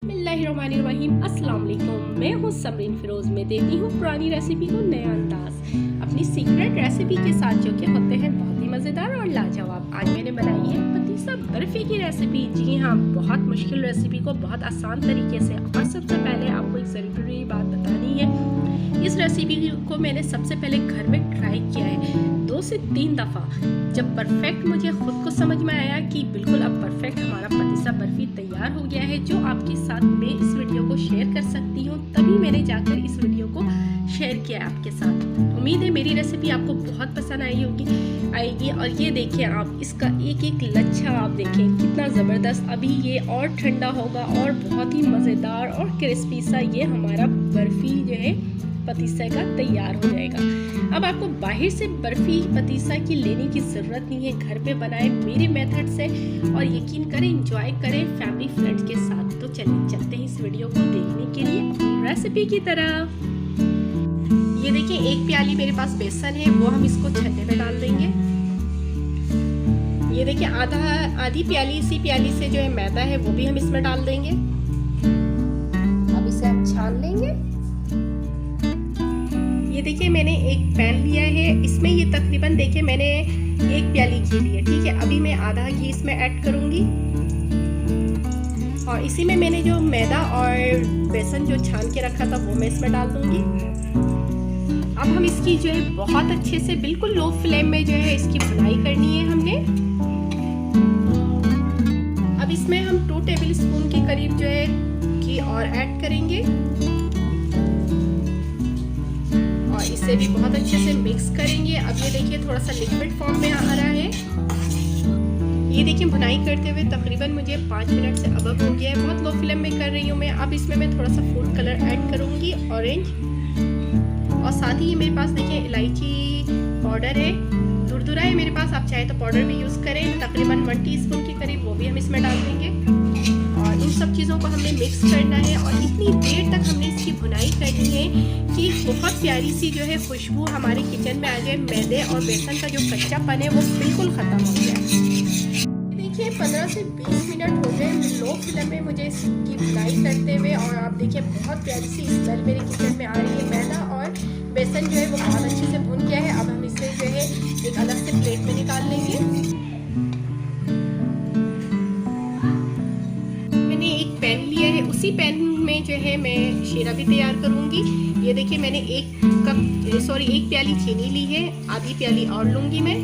बिस्मिल्लाहिर्रहमानिर्रहीम। अस्सलाम वालेकुम। मैं हूँ समरीन फिरोज़ में देती हूँ पुरानी रेसिपी को नया अंदाज अपनी सीक्रेट रेसिपी के साथ, जो कि होते हैं बहुत ही मज़ेदार और लाजवाब। आज मैंने बनाई है पतीसा बर्फ़ी की रेसिपी। जी हाँ, बहुत मुश्किल रेसिपी को बहुत आसान तरीके से। और सबसे पहले आपको एक ज़रूरी बात बतानी है, इस रेसिपी को मैंने सबसे पहले घर में ट्राई किया है 2 से 3 दफ़ा। जब परफेक्ट मुझे खुद को समझ में आया कि बिल्कुल अब परफेक्ट हमारा पतीसा बर्फ़ी तैयार हो गया है, जो आपके साथ मैं इस वीडियो को शेयर कर सकती हूँ, तभी मैंने जाकर इस वीडियो को शेयर किया है आपके साथ। उम्मीद है मेरी रेसिपी आपको बहुत पसंद आएगी। और ये देखिए आप, इसका एक एक लच्छा आप देखें कितना ज़बरदस्त। अभी ये और ठंडा होगा और बहुत ही मज़ेदार और क्रिस्पी सा ये हमारा बर्फ़ी जो है पतीसा का तैयार हो जाएगा। अब आपको बाहर से बर्फ़ी पतीसा की लेने की ज़रूरत नहीं है, घर पे बनाएं मेरे मेथड से और यकीन करें एंजॉय करें फैमिली फ्रेंड्स के साथ। तो चलिए चलते हैं इस वीडियो को देखने के लिए रेसिपी की तरफ। ये देखिए, एक प्याली मेरे पास बेसन है, वो हम इसको छन्ने में डाल देंगे। ये देखिए आधी प्याली, इसी प्याली से जो है मैदा है वो भी हम इसमें डाल देंगे। अब इसे हम छान लेंगे। ये देखिए मैंने एक पैन लिया है, इसमें ये तकरीबन देखिए मैंने 1 प्याली घी ली है, ठीक है। अभी मैं आधा घी इसमें ऐड करूंगी और इसी में मैंने जो मैदा और बेसन जो छान के रखा था वो मैं इसमें डाल दूंगी। अब हम इसकी जो है बहुत अच्छे से बिल्कुल लो फ्लेम में जो है इसकी भुनाई करनी है हमने। अब इसमें हम 2 टेबल स्पून के करीब जो है घी और ऐड करेंगे और इसे भी बहुत अच्छे से मिक्स करेंगे। अब ये देखिए थोड़ा सा लिक्विड फॉर्म में आ रहा है। ये देखिए भुनाई करते हुए तकरीबन मुझे 5 मिनट से अबव हो गया है। बहुत लो फ्लेम में कर रही हूँ मैं। अब इसमें मैं थोड़ा सा फूड कलर ऐड करूँगी, ऑरेंज, और साथ ही मेरे पास देखिए इलायची पाउडर है, दुरदुरा है मेरे पास, आप चाहे तो पाउडर भी यूज़ करें। तकरीबन 1 टीस्पून के करीब वो भी हम इसमें डाल देंगे और इन सब चीज़ों को हमने मिक्स करना है और इतनी देर तक हमने इसकी भुनाई करनी है कि बहुत प्यारी सी जो है खुशबू हमारे किचन में आ जाए। मैदे और बेसन का जो कच्चापन है वो बिल्कुल ख़त्म हो जाए। देखिए 15 से 20 मिनट हो गए लो फ्लेम में मुझे इसकी भुनाई करते हुए, और आप देखिए बहुत प्यारी सी स्मेल मेरे किचन में आ रही है। मैदा और बेसन जो है वो बहुत अच्छे से भुन गया है। अब हम इसे जो है एक अलग से प्लेट में निकाल लेंगे। मैंने एक पैन लिया है, उसी पैन में जो है मैं शीरा भी तैयार करूंगी। ये देखिए मैंने 1 प्याली चीनी ली है, आधी प्याली और लूंगी मैं,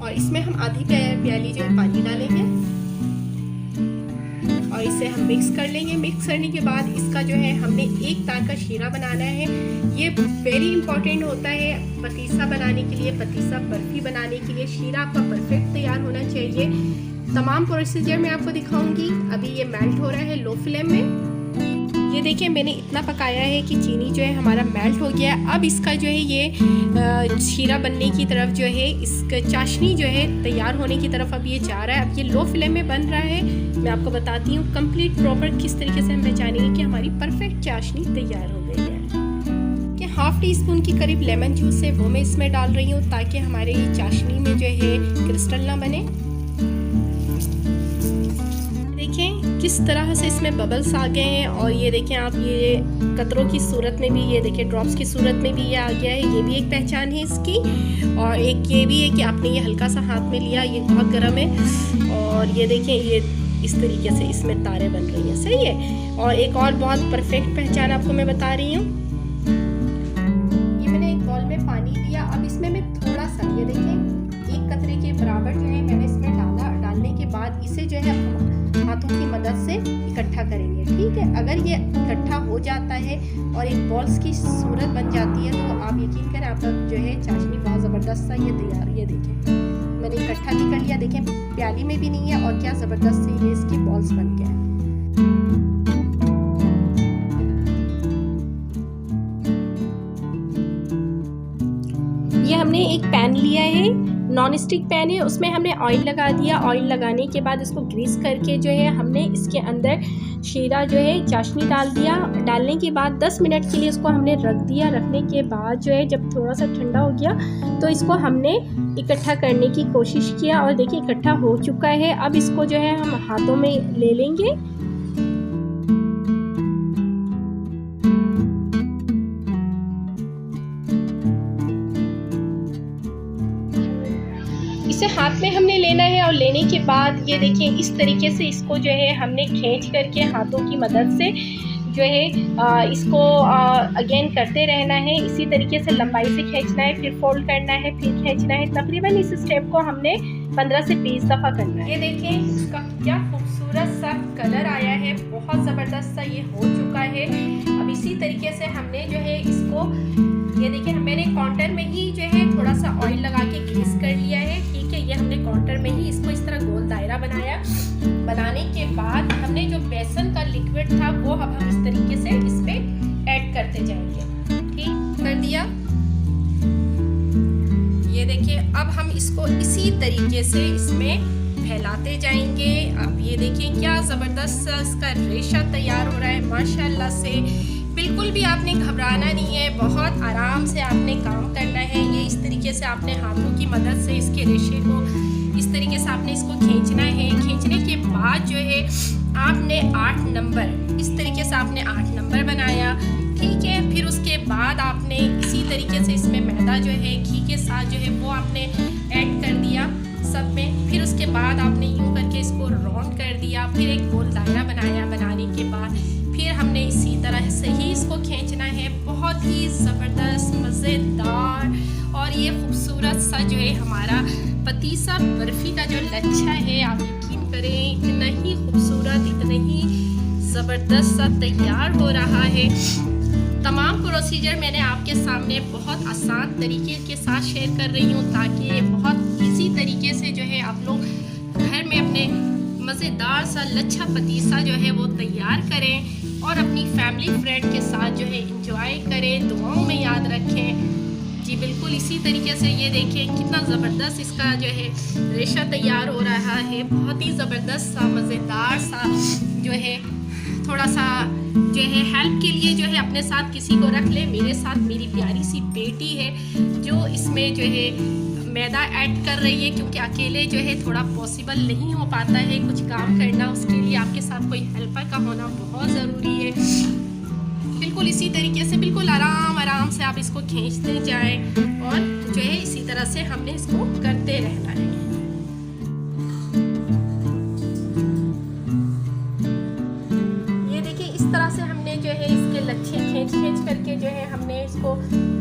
और इसमें हम आधी प्याली जो है पानी डालेंगे और इसे हम मिक्स कर लेंगे। मिक्स करने के बाद इसका जो है हमने एक तार का शीरा बनाना है। ये वेरी इंपॉर्टेंट होता है पतीसा बनाने के लिए, पतीसा बर्फी बनाने के लिए। शीरा आपका परफेक्ट तैयार होना चाहिए। तमाम प्रोसीजर मैं आपको दिखाऊंगी। अभी ये मेल्ट हो रहा है लो फ्लेम में। ये देखिए मैंने इतना पकाया है कि चीनी जो है हमारा मेल्ट हो गया है। अब इसका जो है ये शीरा बनने की तरफ जो है, इसका चाशनी जो है तैयार होने की तरफ अब ये जा रहा है। अब ये लो फ्लेम में बन रहा है। मैं आपको बताती हूँ कंप्लीट प्रॉपर किस तरीके से हम पहचानेंगे कि हमारी परफेक्ट चाशनी तैयार हो गई है। कि 1/2 टीस्पून की करीब लेमन जूस है वो मैं इसमें डाल रही हूँ, ताकि हमारे चाशनी में जो है क्रिस्टल ना बने। देखें किस तरह से इसमें बबल्स आ गए हैं, और ये देखें आप, ये कतरों की सूरत में भी, ये देखिए ड्रॉप्स की सूरत में भी ये आ गया है। ये भी एक पहचान है इसकी। और एक ये भी है कि आपने ये हल्का सा हाथ में लिया, ये बहुत गर्म है, और ये देखें ये इस तरीके से इसमें तारे बन रही हैं। सही है। और एक और बहुत परफेक्ट पहचान आपको मैं बता रही हूँ। ये मैंने एक बॉल में पानी लिया, अब इसमें मैं थोड़ा सा, ये देखें 1 कतरे के बराबर जो है मैंने इसमें डाला। डालने के बाद इसे जो है हाथों की मदद से इकट्ठा करेंगे, ठीक है। अगर ये इकट्ठा हो जाता है और एक बॉल्स की सूरत बन जाती है, तो आप यकीन करें आपका जो है चाशनी बहुत ज़बरदस्त सा ये तैयार। ये देखें मैंने इकट्ठा भी कर लिया, देखें प्याली में भी नहीं है और क्या ज़बरदस्त से ये इसकी बॉल्स बन गए हैं। ये हमने एक पैन लिया है, नॉन स्टिक पैन है, उसमें हमने ऑयल लगा दिया। ऑयल लगाने के बाद इसको ग्रीस करके जो है हमने इसके अंदर शीरा जो है चाशनी डाल दिया। डालने के बाद 10 मिनट के लिए इसको हमने रख दिया। रखने के बाद जो है जब थोड़ा सा ठंडा हो गया तो इसको हमने इकट्ठा करने की कोशिश किया और देखिए इकट्ठा हो चुका है। अब इसको जो है हम हाथों में ले लेंगे। इसे हाथ में हमने लेना है और लेने के बाद ये देखिए इस तरीके से इसको जो है हमने खींच करके हाथों की मदद से जो है इसको अगेन करते रहना है। इसी तरीके से लंबाई से खींचना है, फिर फोल्ड करना है, फिर खींचना है। तकरीबन इस स्टेप को हमने 15 से 20 दफ़ा करना है। ये देखें इसका क्या खूबसूरत सा कलर आया है, बहुत ज़बरदस्त सा ये हो चुका है। अब इसी तरीके से हमने जो है इसको ये देखिए मैंने काउंटर में ही जो है थोड़ा सा ऑयल लगा के ग्रीस कर लिया है। ठीक है, ये हमने काउंटर में ही इसको इस तरह गोल दायरा बनाया। बनाने के बाद हमने जो बेसन का लिक्विड था वो अब हम इस तरीके से इस पे ऐड करते जाएंगे। ठीक कर दिया। ये देखिए अब हम इसको इसी तरीके से इसमें फैलाते जाएंगे। अब ये देखिए क्या ज़बरदस्त इसका रेशा तैयार हो रहा है माशाल्लाह से। बिल्कुल भी आपने घबराना नहीं है, बहुत आराम से आपने काम करना है। ये इस तरीके से आपने हाथों की मदद से इसके रेशे को इस तरीके से आपने इसको खींचना है। खींचने के बाद जो है आपने 8 नंबर इस तरीके से आपने 8 नंबर बनाया। ठीक है, फिर उसके बाद आपने इसी तरीके से इसमें मैदा जो है घी के साथ जो है वो आपने ऐड कर दिया सब में। फिर उसके बाद आपने यूँ करके इसको राउंड कर दिया, फिर एक गोल दायरा बनाया। बनाने के बाद फिर हमने इसी तरह से ही इसको खींचना है। बहुत ही ज़बरदस्त मज़ेदार और ये खूबसूरत सा जो है हमारा पतीसा बर्फ़ी का जो लच्छा है, आप यकीन करें इतना ही खूबसूरत, इतना ही ज़बरदस्त सा तैयार हो रहा है। तमाम प्रोसीजर मैंने आपके सामने बहुत आसान तरीके के साथ शेयर कर रही हूँ ताकि बहुत इजी तरीके से जो है आप लोग घर में अपने मज़ेदार सा लच्छा पतीसा जो है वो तैयार करें और अपनी फैमिली फ्रेंड के साथ जो है इंजॉय करें, दुआओं में याद रखें। जी बिल्कुल इसी तरीके से ये देखें कितना ज़बरदस्त इसका जो है रेशा तैयार हो रहा है। बहुत ही ज़बरदस्त सा मज़ेदार सा जो है। थोड़ा सा जो है हेल्प के लिए जो है अपने साथ किसी को रख ले। मेरे साथ मेरी प्यारी सी बेटी है जो इसमें जो है मैदा ऐड कर रही है, क्योंकि अकेले जो है थोड़ा पॉसिबल नहीं हो पाता है कुछ काम करना। उसके लिए आपके साथ कोई हेल्पर का होना बहुत ज़रूरी है। बिल्कुल इसी तरीके से बिल्कुल आराम से आप इसको खींचते जाएं और जो है इसी तरह से हमने इसको करते रहना है। ये देखिए इस तरह से हमने जो है इसके लच्छे खींच करके जो है हमने इसको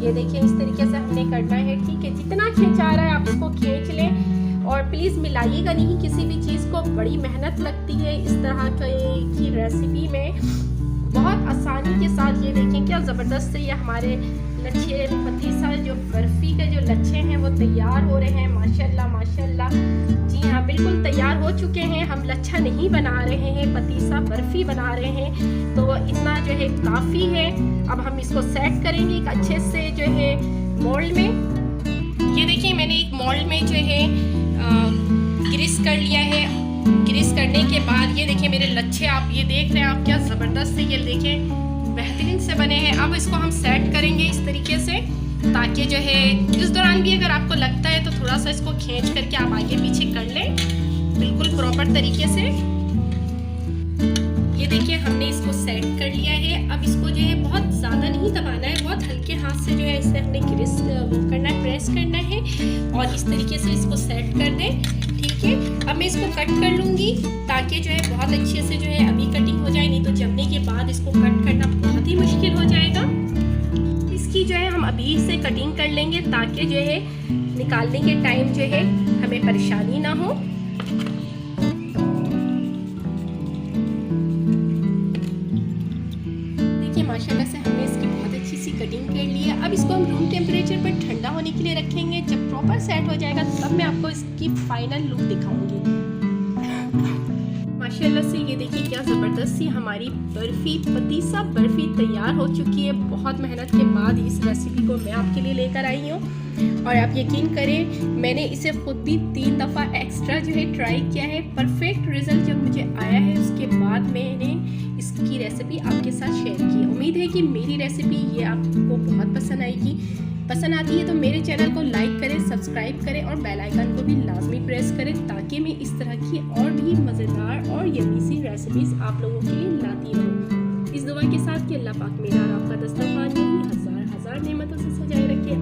ये देखिए इस तरीके से हमने करना है। ठीक है, जितना खींचा रहा है आप इसको खींच लें और प्लीज़ मिलाइएगा नहीं किसी भी चीज़ को। बड़ी मेहनत लगती है इस तरह की रेसिपी में। बहुत आसानी के साथ ये देखें क्या ज़बरदस्त से ये हमारे लच्छे पतीसा जो बर्फ़ी के जो लच्छे हैं वो तैयार हो रहे हैं माशाल्लाह माशाल्लाह। जी हाँ बिल्कुल तैयार हो चुके हैं। हम लच्छा नहीं बना रहे हैं, पतीसा बर्फ़ी बना रहे हैं, तो इतना जो है काफ़ी है। अब हम इसको सेट करेंगे एक अच्छे से जो है मोल्ड में। ये देखिए मैंने एक मोल्ड में जो है ग्रीस कर लिया है। ग्रीस करने के बाद ये देखिए मेरे लच्छे आप ये देख रहे हैं आप क्या ज़बरदस्त से ये देखें बेहतरीन से बने हैं। अब इसको हम सेट करेंगे इस तरीके से ताकि जो है इस दौरान भी अगर आपको लगता है तो थोड़ा सा इसको खींच करके आप आगे पीछे कर लें बिल्कुल प्रॉपर तरीके से। ये देखिए हमने इसको सेट कर लिया है। अब इसको जो है बहुत ज़्यादा नहीं दबाना है, बहुत हल्के हाथ से जो है इसे हमने ग्रीस करना है, प्रेस करना है और इस तरीके से इसको सेट कर दें। ठीक है, अब मैं इसको कट कर लूँगी ताकि जो है बहुत अच्छे से जो है अभी कटिंग हो जाए, नहीं तो जमने के बाद इसको कट करना बहुत ही मुश्किल हो जाएगा। इसकी जो है हम अभी से कटिंग कर लेंगे ताकि जो है निकालने के टाइम जो है हमें परेशानी ना हो। देखिए माशाल्लाह से हमने इसकी बहुत अच्छी सी कटिंग कर ली है। अब इसको हम रूम टेम्परेचर पर ठंडा होने के लिए रखेंगे। जब प्रॉपर सेट हो जाएगा तब मैं आपको इसकी फाइनल लुक दिखाऊंगी। माशाल्लाह से ये देखिए क्या ज़बरदस्त सी हमारी बर्फ़ी पतीसा बर्फ़ी तैयार हो चुकी है। बहुत मेहनत के बाद इस रेसिपी को मैं आपके लिए लेकर आई हूँ। और आप यकीन करें मैंने इसे खुद भी 3 दफ़ा एक्स्ट्रा जो है ट्राई किया है। परफेक्ट रिज़ल्ट जब मुझे आया है उसके बाद मैंने इसकी रेसिपी आपके साथ शेयर की। उम्मीद है कि मेरी रेसिपी ये आपको बहुत पसंद आएगी। पसंद आती है तो मेरे चैनल को लाइक करें, सब्सक्राइब करें और बेल आइकन को भी लाजमी प्रेस करें ताकि मैं इस तरह की और भी मज़ेदार और यम्मी सी रेसिपीज़ आप लोगों के लिए लाती रहूँ। इस दुआ के साथ कि अल्लाह पाक मेरा और आपका दस्तरखान यूं ही हज़ार हज़ार नेमतों से सजाए रखे।